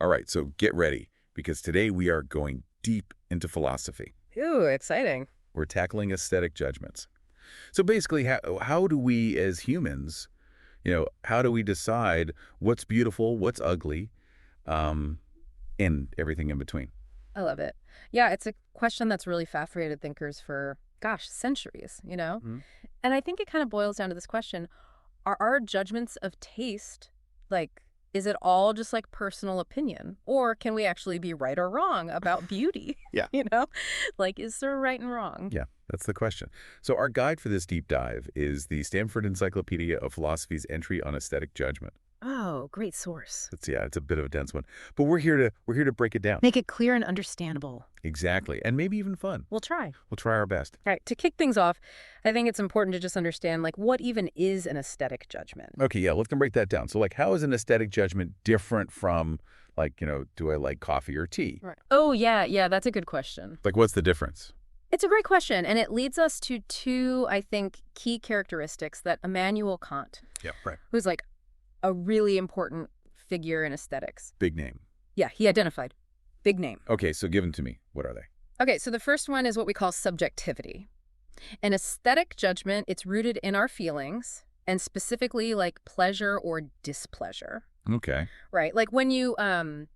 All right, so get ready, because today we are going deep into philosophy. Ooh, exciting. We're tackling aesthetic judgments. So basically, how do we as humans, how do we decide what's beautiful, what's ugly, um, and everything in between? I love it. Yeah, it's a question that's really fascinated thinkers for, gosh, centuries, you know? Mhm. And I think it kind of boils down to this question. Are our judgments of taste, like, is it all just like personal opinion? Or can we actually be right or wrong about beauty? Yeah. You know? Like, is there right and wrong? Yeah, that's the question. So our guide for this deep dive is the Stanford Encyclopedia of Philosophy's entry on aesthetic judgment. Oh, great source. It's a bit of a dense one, but we're here to break it down. Make it clear and understandable. Exactly, and maybe even fun. We'll try. We'll try our best. All right, to kick things off, I think it's important to just understand, like, what even is an aesthetic judgment? Okay, yeah, let's break that down. So, like, how is an aesthetic judgment different from, like, do I like coffee or tea? Right. Oh, yeah, that's a good question. Like, what's the difference? It's a great question, and it leads us to two, I think, key characteristics that Immanuel Kant, Yeah, right. who's like a really important figure in aesthetics. Big name. Yeah, he identified. Big name. Okay, so give them to me. What are they? Okay, so the first one is what we call subjectivity. An aesthetic judgment, it's rooted in our feelings, and specifically like pleasure or displeasure. Okay. Right? Like when when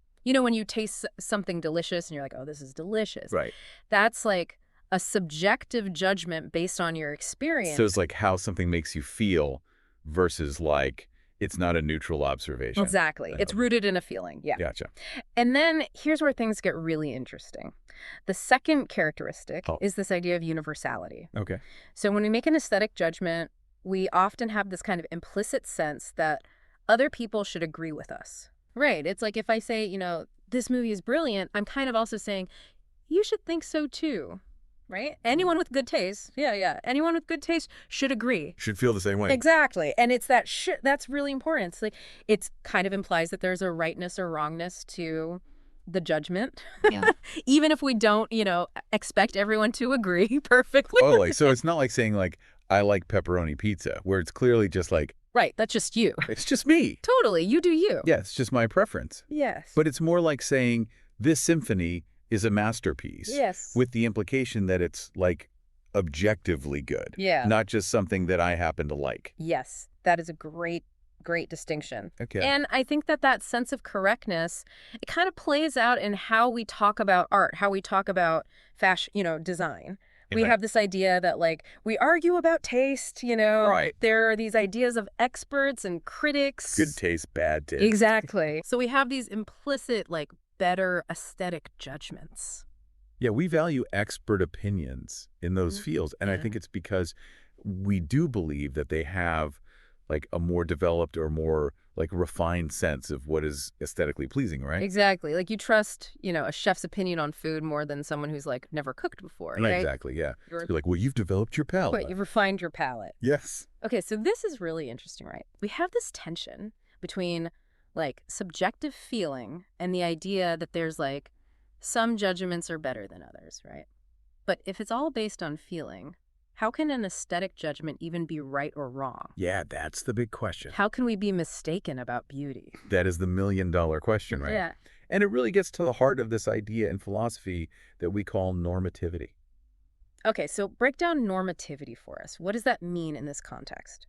you taste something delicious and you're like, oh, this is delicious. Right. That's like a subjective judgment based on your experience. So it's like how something makes you feel versus like it's not a neutral observation. Exactly. It's rooted in a feeling. Yeah. Gotcha. And then here's where things get really interesting. The second characteristic Oh. is this idea of universality. Okay. So when we make an aesthetic judgment, we often have this kind of implicit sense that other people should agree with us. Right. It's like if I say, this movie is brilliant, I'm kind of also saying, you should think so too. Right? Anyone with good taste, yeah. Anyone with good taste should agree. Should feel the same way. Exactly. And it's that that's really important. It's like it's kind of implies that there's a rightness or wrongness to the judgment. Yeah. Even if we don't, expect everyone to agree perfectly. Totally. So it's not like saying like I like pepperoni pizza, where it's clearly just like Right. That's just you. it's just me. Totally. You do you. Yeah, it's just my preference. Yes. But it's more like saying this symphony is a masterpiece. Yes. With the implication that it's like objectively good. Yeah. Not just something that I happen to like. Yes. That is a great distinction. Okay. And I think that sense of correctness, it kind of plays out in how we talk about art, how we talk about fashion, design. We Right. have this idea that, like, we argue about taste, Right. There are these ideas of experts and critics. Good taste, bad taste. Exactly. So we have these implicit, like, better aesthetic judgments. Yeah, we value expert opinions in those Mhm. fields. And I Yeah. think it's because we do believe that they have like a more developed or more like refined sense of what is aesthetically pleasing, right? Exactly. Like, you trust, a chef's opinion on food more than someone who's, like, never cooked before, right? Exactly, yeah. You're You're like, well, you've developed your palate. But you've refined your palate. Yes. Okay, so this is really interesting, right? We have this tension between, like, subjective feeling and the idea that there's, like, some judgments are better than others, right? But if it's all based on feeling, how can an aesthetic judgment even be right or wrong? Yeah, that's the big question. How can we be mistaken about beauty? That is the $1,000,000 question, right? Yeah. And it really gets to the heart of this idea in philosophy that we call normativity. Okay, so break down normativity for us. What does that mean in this context?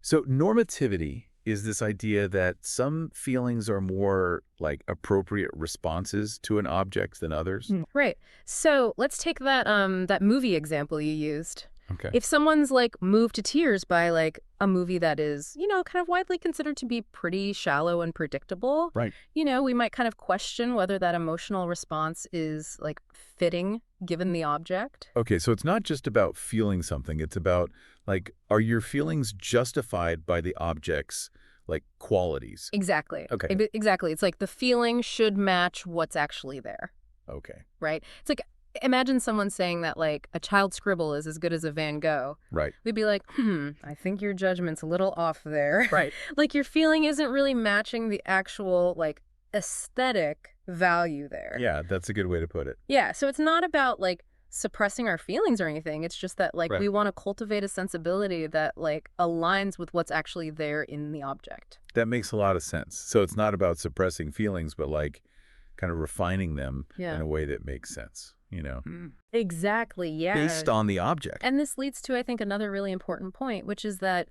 So normativity is this idea that some feelings are more like appropriate responses to an object than others. Right. So let's take that movie example you used. Okay. If someone's like moved to tears by like a movie that is, kind of widely considered to be pretty shallow and predictable, Right. We might kind of question whether that emotional response is like fitting given the object. Okay, so it's not just about feeling something. It's about like, are your feelings justified by the object's like qualities? Exactly. Okay. Exactly. It's like the feeling should match what's actually there, Okay. right? It's like, imagine someone saying that like a child's scribble is as good as a Van Gogh. Right. We'd be like, I think your judgment's a little off there. Right. Like your feeling isn't really matching the actual like aesthetic value there. Yeah, that's a good way to put it. Yeah, so it's not about like suppressing our feelings or anything. It's just that, like, Right. we want to cultivate a sensibility that, like, aligns with what's actually there in the object. That makes a lot of sense. So it's not about suppressing feelings, but like kind of refining them Yeah. in a way that makes sense, you know? Exactly, yeah. Based on the object. And this leads to, I think, another really important point, which is that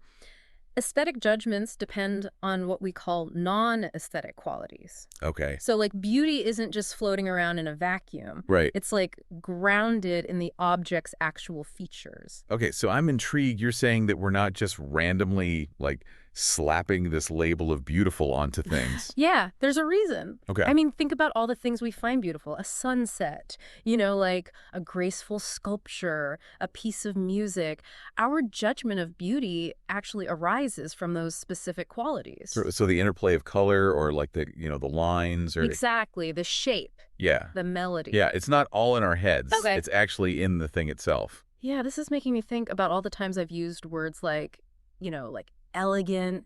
aesthetic judgments depend on what we call non-aesthetic qualities. Okay. So, like, beauty isn't just floating around in a vacuum. Right. It's, like, grounded in the object's actual features. Okay, so I'm intrigued. You're saying that we're not just randomly, like, slapping this label of beautiful onto things. Yeah, there's a reason. Okay. I mean, think about all the things we find beautiful. A sunset, you know, like a graceful sculpture, a piece of music. Our judgment of beauty actually arises from those specific qualities. So the interplay of color or like the, you know, the lines or... Exactly. The shape, Yeah. the melody. Yeah, it's not all in our heads. Okay. It's actually in the thing itself. Yeah, this is making me think about all the times I've used words like, you know, like elegant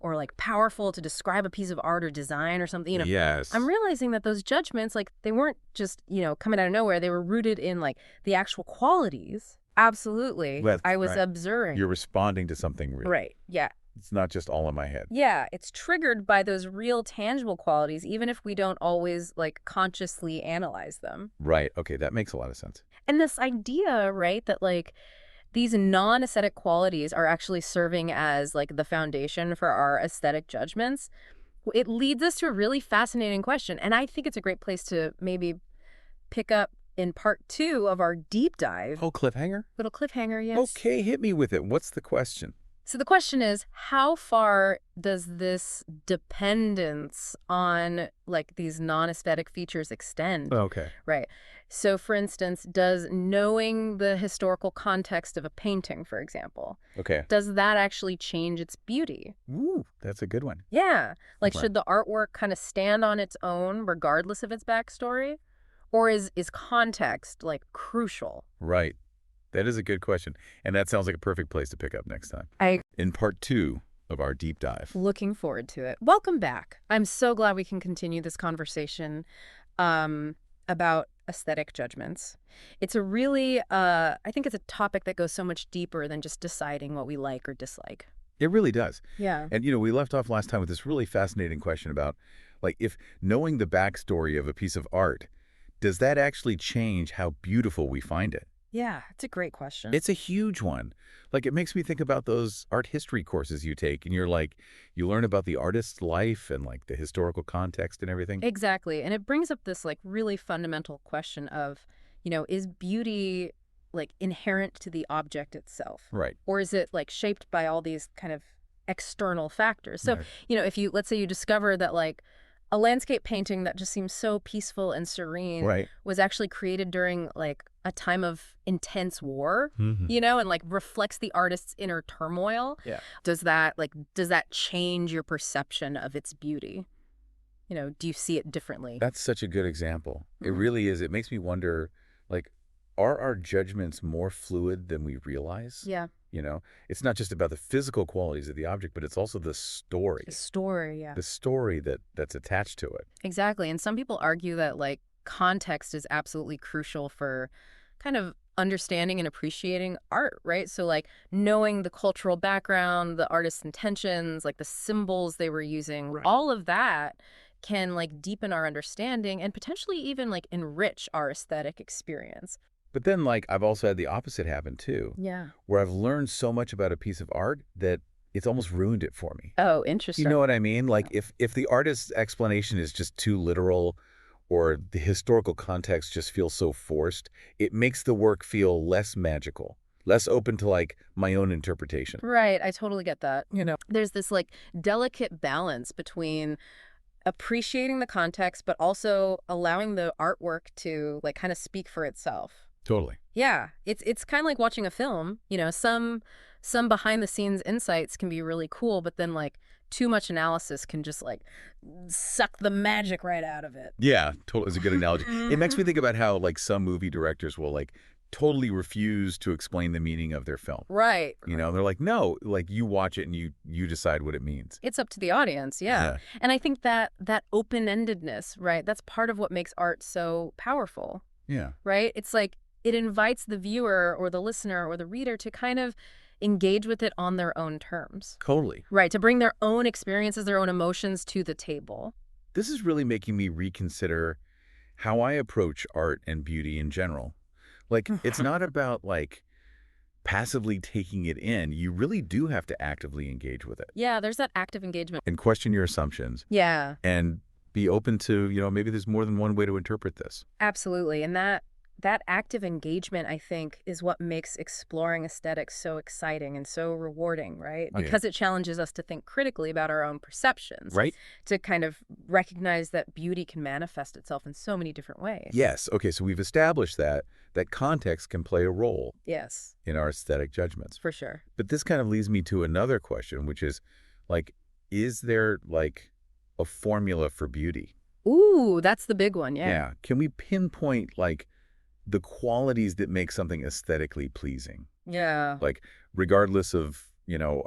or like powerful to describe a piece of art or design or something, you know. Yes. I'm realizing that those judgments, like, they weren't just, you know, coming out of nowhere. They were rooted in, like, the actual qualities. Absolutely. That's I was right. observing. You're responding to something real. Right. Yeah. It's not just all in my head. Yeah. It's triggered by those real tangible qualities, even if we don't always, like, consciously analyze them. Right. Okay, that makes a lot of sense. And this idea, right, that, like, these non-aesthetic qualities are actually serving as, like, the foundation for our aesthetic judgments, it leads us to a really fascinating question. And I think it's a great place to maybe pick up in part 2 of our deep dive. Oh, cliffhanger? Little cliffhanger, yes. Okay, hit me with it. What's the question? So the question is, how far does this dependence on, like, these non-aesthetic features extend? Okay. Right. So, for instance, does knowing the historical context of a painting, for example, Okay. does that actually change its beauty? Ooh, that's a good one. Yeah. Like, Okay. should the artwork kind of stand on its own regardless of its backstory? Or is context, like, crucial? Right. That is a good question. And that sounds like a perfect place to pick up next time. I'm In part 2 of our deep dive. looking forward to it. Welcome back. I'm so glad we can continue this conversation about aesthetic judgments. It's a really, I think it's a topic that goes so much deeper than just deciding what we like or dislike. It really does. Yeah. And, you know, we left off last time with this really fascinating question about, like, if knowing the backstory of a piece of art, does that actually change how beautiful we find it? Yeah, it's a great question. It's a huge one. Like, it makes me think about those art history courses you take, and you're like, you learn about the artist's life and, like, the historical context and everything. Exactly. And it brings up this, like, really fundamental question of, you know, is beauty, like, inherent to the object itself? Right. Or is it, like, shaped by all these kind of external factors? So, Right. you know, if you, let's say you discover that, like, a landscape painting that just seems so peaceful and serene Right. was actually created during, like, a time of intense war, Mhm. you know, and, like, reflects the artist's inner turmoil. Yeah. Does that change your perception of its beauty? You know, do you see it differently? That's such a good example. It Mhm. really is. It makes me wonder, like, are our judgments more fluid than we realize? Yeah. You know, it's not just about the physical qualities of the object, but it's also the story, The story, yeah. the story that's attached to it. Exactly. And some people argue that, like, context is absolutely crucial for kind of understanding and appreciating art, right? So, like, knowing the cultural background, the artist's intentions, like the symbols they were using, Right. all of that can, like, deepen our understanding and potentially even, like, enrich our aesthetic experience. But then, like, I've also had the opposite happen too, Yeah. where I've learned so much about a piece of art that it's almost ruined it for me. Oh, interesting. You know what I mean? Like, if the artist's explanation is just too literal or the historical context just feels so forced, it makes the work feel less magical, less open to, like, my own interpretation. Right. I totally get that. You know? There's this, like, delicate balance between appreciating the context, but also allowing the artwork to, like, kind of speak for itself. Totally. Yeah, it's kind of like watching a film. You know, some behind the scenes insights can be really cool, but then, like, too much analysis can just, like, suck the magic right out of it. Yeah, totally. It's a good analogy. It makes me think about how, like, some movie directors will, like, totally refuse to explain the meaning of their film. Right. You know, they're like, no, like, you watch it and you decide what it means. It's up to the audience, yeah. And I think that open-endedness, right, that's part of what makes art so powerful, Yeah. right? It's like it invites the viewer or the listener or the reader to kind of engage with it on their own terms. Totally. Right, to bring their own experiences, their own emotions to the table. This is really making me reconsider how I approach art and beauty in general. Like, it's not about, like, passively taking it in. You really do have to actively engage with it Yeah, there's that active engagement. and question your assumptions Yeah, and be open to, maybe there's more than one way to interpret this. absolutely. And that active engagement, I think, is what makes exploring aesthetics so exciting and so rewarding, right? Oh, yeah. Because it challenges us to think critically about our own perceptions, Right? to kind of recognize that beauty can manifest itself in so many different ways. Yes. Okay, so we've established that context can play a role Yes, in our aesthetic judgments. for sure. But this kind of leads me to another question, which is, like, is there, like, a formula for beauty? Ooh, that's the big one, yeah. Can we pinpoint, like, the qualities that make something aesthetically pleasing? Yeah. Like, regardless of,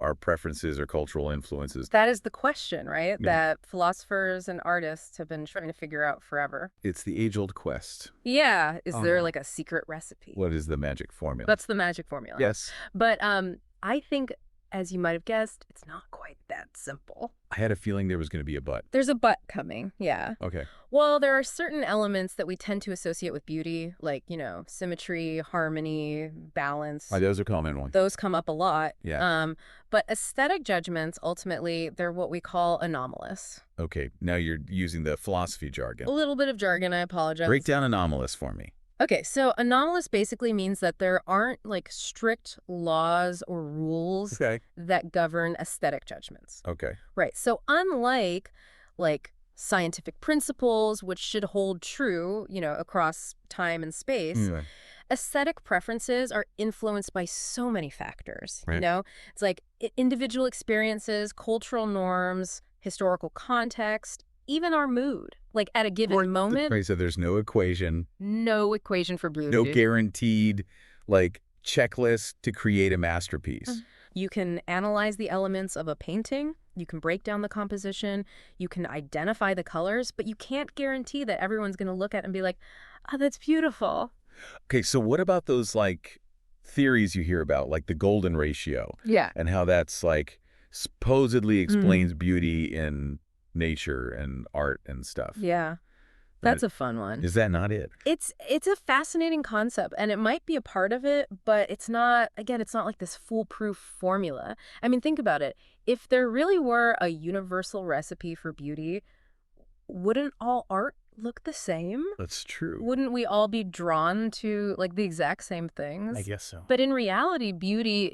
our preferences or cultural influences. That is the question, right? Yeah. That philosophers and artists have been trying to figure out forever. It's the age-old quest. Yeah. Is there Uh-huh. like a secret recipe? What is the magic formula? That's the magic formula. Yes. But I think, as you might have guessed, it's not quite that simple. I had a feeling there was going to be a but. There's a but coming, yeah. Okay. Well, there are certain elements that we tend to associate with beauty, like, symmetry, harmony, balance. Those are common ones. Those come up a lot. Yeah. But aesthetic judgments, ultimately, they're what we call anomalous. Okay, now you're using the philosophy A jargon. little bit of jargon, I apologize. Break down anomalous for me. Okay, so anomalous basically means that there aren't like strict laws or rules Okay. that govern aesthetic judgments. Okay. Right. So unlike like scientific principles, which should hold true, across time and space, Yeah. aesthetic preferences are influenced by so many factors. Right. It's like individual experiences, cultural norms, historical context, even our mood. Like at a given moment, Right, so there's no equation, no equation for beauty. no guaranteed, like, checklist to create a masterpiece. You can analyze the elements of a painting, you can break down the composition, you can identify the colors, but you can't guarantee that everyone's going to look at it and be like, oh, that's beautiful. Okay, so what about those, like, theories you hear about, like the golden ratio, Yeah. and how that's, like, supposedly explains beauty in nature and art and stuff? Yeah. That's a fun one. Is that not it? It's a fascinating concept, and it might be a part of it, but it's not, again, it's not like this foolproof formula. I mean, think about it. If there really were a universal recipe for beauty, wouldn't all art look the same? That's true. Wouldn't we all be drawn to like the exact same things? I guess so. But in reality, beauty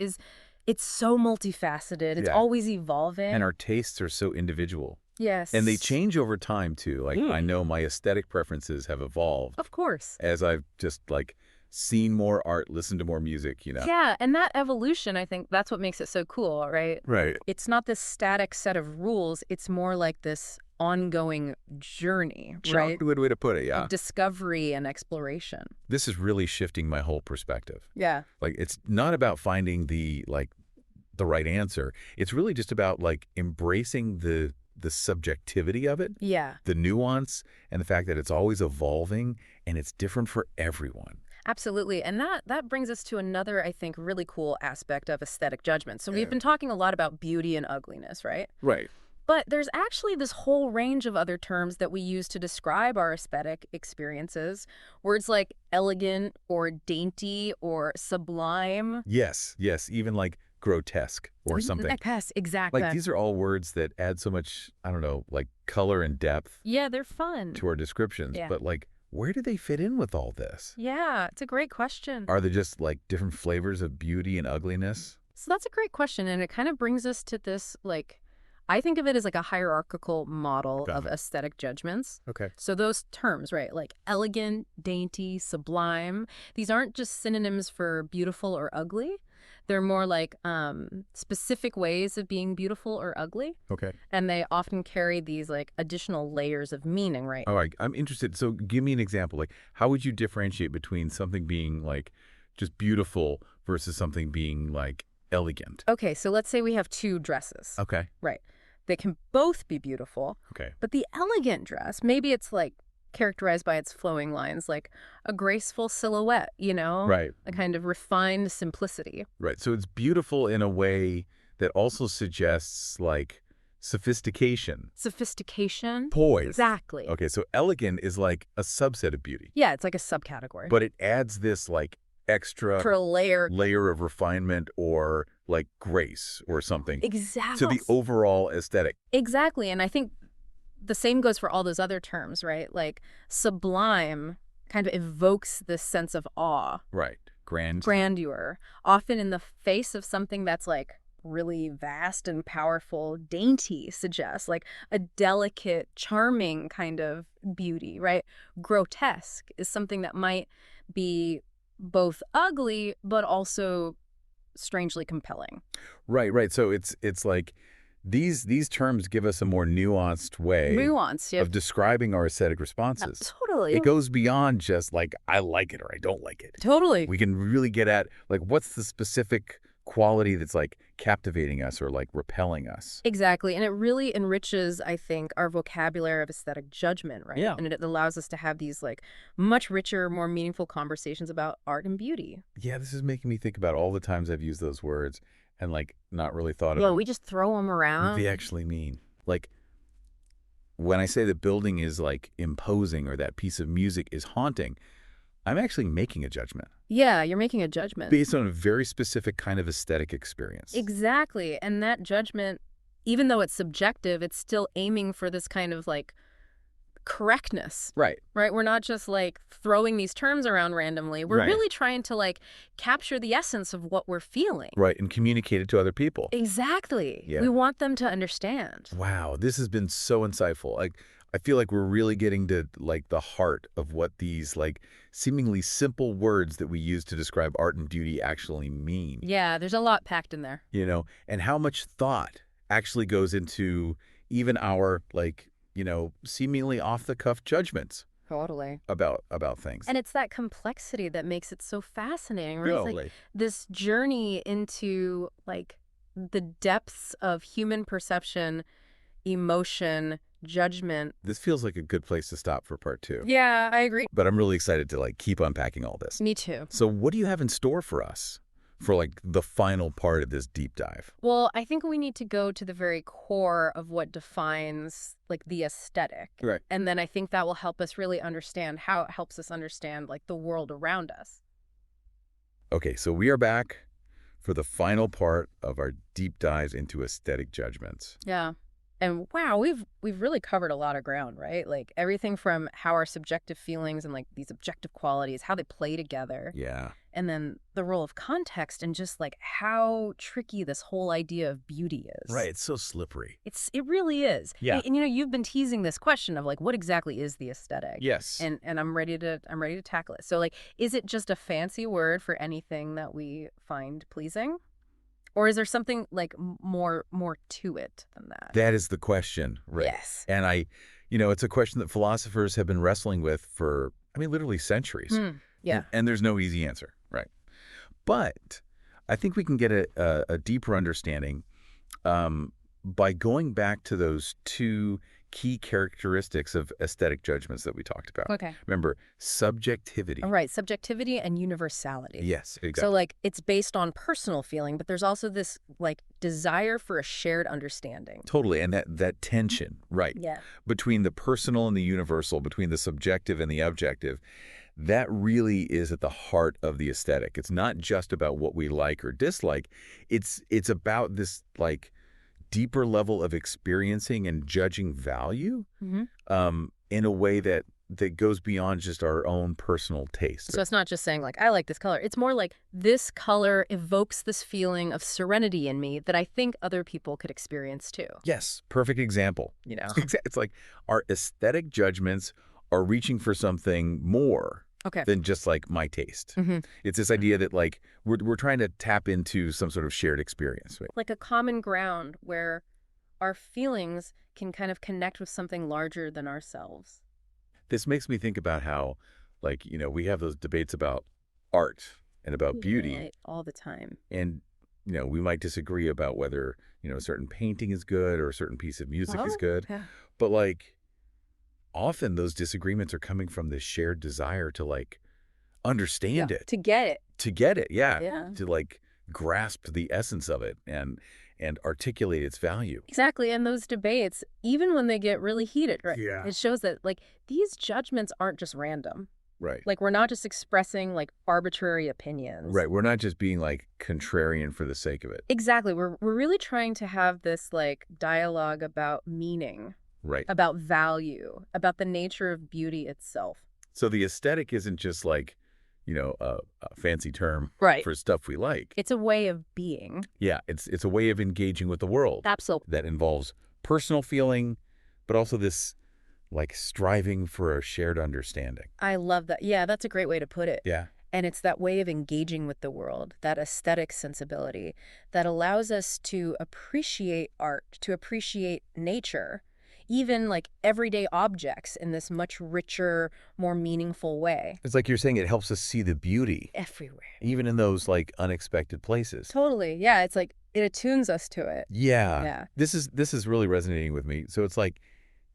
it's so multifaceted. It's Yeah. always evolving. And our tastes are so individual. Yes. And they change over time, too. Like, I know my aesthetic preferences have evolved Of course. as I've just, like, seen more art, listened to more music, Yeah, and that evolution, I think that's what makes it so cool, right? Right. It's not this static set of rules. It's more like this ongoing journey, right? Good way to put it, yeah. Of discovery and exploration. This is really shifting my whole perspective. Yeah. Like, it's not about finding the right answer. It's really just about, like, embracing the subjectivity of it, Yeah. the nuance, and the fact that it's always evolving and it's different for everyone. Absolutely. And that brings us to another, I think, really cool aspect of aesthetic judgment. So Yeah. we've been talking a lot about beauty and ugliness, right? Right. But there's actually this whole range of other terms that we use to describe our aesthetic experiences. Words like elegant or dainty or sublime. Yes, even, like, grotesque or something. Yes, exactly. Like, these are all words that add so much, I don't know, like, color and depth Yeah, they're fun. to our descriptions. Yeah. But, like, where do they fit in with all this? Yeah, it's a great question. Are there just, like, different flavors of beauty and ugliness? So that's a great question. And it kind of brings us to this, like, I think of it as like a hierarchical model Got of it. aesthetic judgments. Okay. So those terms, right, like elegant, dainty, sublime, these aren't just synonyms for beautiful or ugly. They're more like specific ways of being beautiful or ugly. Okay. And they often carry these like additional layers of meaning, right? All right. I'm interested. So give me an example. Like, how would you differentiate between something being, like, just beautiful versus something being, like, elegant? Okay, so let's say we have two dresses. Okay. Right. They can both be beautiful, Okay. but the elegant dress, maybe it's like characterized by its flowing lines, like a graceful silhouette, Right. a kind of refined simplicity. Right. So it's beautiful in a way that also suggests like sophistication, Sophistication. poise. Exactly. Okay, so elegant is like a subset of beauty, Yeah, it's like a subcategory. but it adds this like extra For a layer. layer of refinement or like grace or something Exactly. to the overall aesthetic. Exactly. And I think the same goes for all those other terms, right? Like sublime kind of evokes this sense of awe, Right. grandeur, often in the face of something that's like really vast and powerful. Dainty suggests like a delicate, charming kind of beauty, right? Grotesque is something that might be both ugly but also strangely compelling. Right. So it's like these terms give us a more nuanced way Nuance, yeah. of describing our aesthetic responses. Totally. It goes beyond just like I like it or I don't like it. Totally. We can really get at like what's the specific quality that's like captivating us or like repelling us. Exactly. And it really enriches, I think, our vocabulary of aesthetic judgment, right? Yeah. And it allows us to have these like much richer, more meaningful conversations about art and beauty. Yeah, this is making me think about all the times I've used those words and like not really thought Well, of we just throw them what around. they actually mean. Like when I say the building is like imposing or that piece of music is haunting, I'm actually making a judgment Yeah, you're making a judgment. based on a very specific kind of aesthetic experience. Exactly. And that judgment, even though it's subjective, it's still aiming for this kind of like correctness, Right. right? We're not just like throwing these terms around randomly. We're Right. really trying to like capture the essence of what we're feeling. Right. And communicate it to other people. Exactly. Yeah. We want them to understand. Wow, this has been so insightful. Like, I feel like we're really getting to like the heart of what these like seemingly simple words that we use to describe art and beauty actually mean. Yeah, there's a lot packed in there. And how much thought actually goes into even our like, seemingly off-the-cuff judgments Totally. about things. And it's that complexity that makes it so fascinating, right? It's like this journey into like the depths of human perception, emotion, judgment. This feels like a good place to stop for part 2. Yeah, I agree. But I'm really excited to like keep unpacking all this. Me too. So what do you have in store for us for like the final part of this deep dive? Well, I think we need to go to the very core of what defines like the aesthetic. Right. And then I think that will help us really understand how it helps us understand like the world around us. Okay, so we are back for the final part of our deep dives into aesthetic judgments. Yeah. And wow, we've really covered a lot of ground, right? Like everything from how our subjective feelings and like these objective qualities, how they play together. Yeah. And then the role of context and just like how tricky this whole idea of beauty is. Right, it's so slippery. It really is. Yeah. And you've been teasing this question of like what exactly is the aesthetic? Yes. And I'm ready to tackle it. So like is it just a fancy word for anything that we find pleasing? Or is there something like more to it than that? That is the question, right? Yes. And it's a question that philosophers have been wrestling with for, literally centuries. Yeah. And there's no easy answer, right? But I think we can get a deeper understanding by going back to those two key characteristics of aesthetic judgments that we talked about. Okay. Remember, subjectivity. All right. Subjectivity and universality. Yes, exactly. So like it's based on personal feeling, but there's also this like desire for a shared understanding. Totally. And that tension, right, Yeah. between the personal and the universal, between the subjective and the objective, that really is at the heart of the aesthetic. It's not just about what we like or dislike. It's about this like deeper level of experiencing and judging value in a way that goes beyond just our own personal taste. So it's not just saying like, I like this color. It's more like this color evokes this feeling of serenity in me that I think other people could experience too. Yes, perfect example. It's like our aesthetic judgments are reaching for something more than just like my taste. It's this idea that like we're trying to tap into some sort of shared experience. Right? Like a common ground where our feelings can kind of connect with something larger than ourselves. This makes me think about how like, we have those debates about art and about beauty. Right, all the time. And, we might disagree about whether, a certain painting is good or a certain piece of music is good. Yeah. But like often those disagreements are coming from this shared desire to like understand it, To get it. to get it, yeah, Yeah. to like grasp the essence of it and articulate its value. Exactly. And those debates, even when they get really heated, right? Yeah. It shows that like these judgments aren't just random. Right. Like we're not just expressing like arbitrary opinions. Right. We're not just being like contrarian for the sake of it. Exactly. We're really trying to have this like dialogue about meaning, Right. about value, about the nature of beauty itself. So the aesthetic isn't just like, a fancy term Right. for stuff we like. It's a way of being. Yeah, it's a way of engaging with the world Absolutely. that involves personal feeling, but also this like striving for a shared understanding. I love that. Yeah, that's a great way to put it. Yeah. And it's that way of engaging with the world, that aesthetic sensibility that allows us to appreciate art, to appreciate nature, even like everyday objects in this much richer, more meaningful way. It's like you're saying it helps us see the beauty, Everywhere. even in those like unexpected places. Totally. Yeah, it's like it attunes us to it. Yeah. Yeah. This is really resonating with me. So it's like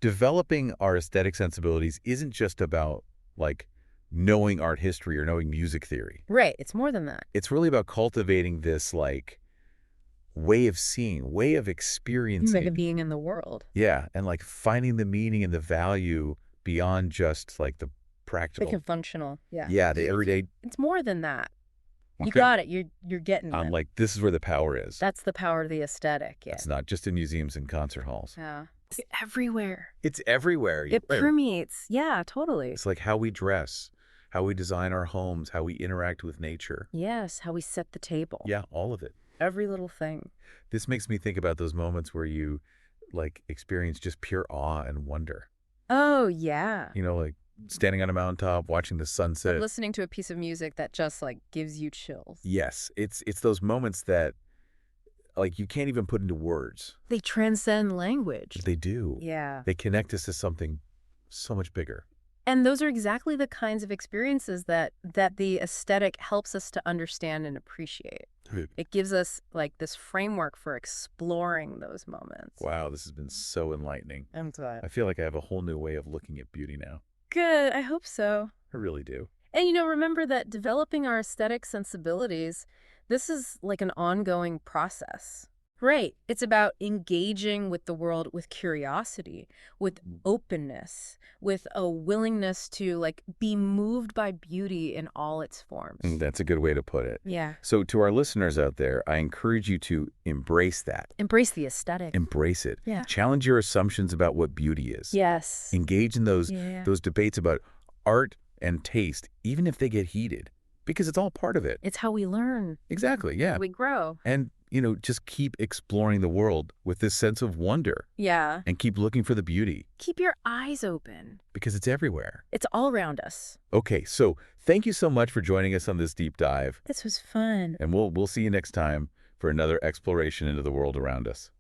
developing our aesthetic sensibilities isn't just about like knowing art history or knowing music theory. Right. It's more than that. It's really about cultivating this like way of seeing, way of Like a experiencing. being in the world. Yeah, and like finding the meaning and the value beyond just like the Like practical. a functional. Yeah. Yeah, the everyday. It's more than that. You Okay. got it. You're getting I'm it. like, this is where the power is. That's the power of the aesthetic. Yeah. It's not just in museums and concert halls. Yeah. It's everywhere. It's everywhere. It permeates. Yeah, totally. It's like how we dress, how we design our homes, how we interact with nature. Yes, how we set the table. Yeah, all of it. Every little thing. This makes me think about those moments where you like experience just pure awe and wonder. Oh, yeah. Like standing on a mountaintop, watching the sunset. Listening to a piece of music that just like gives you chills. Yes, it's those moments that like you can't even put into words. They transcend language. They do. Yeah. They connect us to something so much bigger. And those are exactly the kinds of experiences that the aesthetic helps us to understand and appreciate. It gives us like this framework for exploring those moments. Wow, this has been so enlightening. I'm glad. I feel like I have a whole new way of looking at beauty now. Good. I hope so. I really do. And remember that developing our aesthetic sensibilities, this is like an ongoing process. Right. It's about engaging with the world with curiosity, with openness, with a willingness to like be moved by beauty in all its forms. That's a good way to put it. Yeah. So to our listeners out there, I encourage you to embrace that. Embrace the aesthetic. Embrace it. Yeah. Challenge your assumptions about what beauty is. Yes. Engage in those Yeah. debates about art and taste, even if they get heated, because it's all part of it. It's how we learn. Exactly, yeah. We grow. And, just keep exploring the world with this sense of wonder Yeah. and keep looking for the beauty Keep your eyes open. because it's everywhere. It's all around us. Okay, so thank you so much for joining us on this deep dive, This was fun. and we'll see you next time for another exploration into the world around us.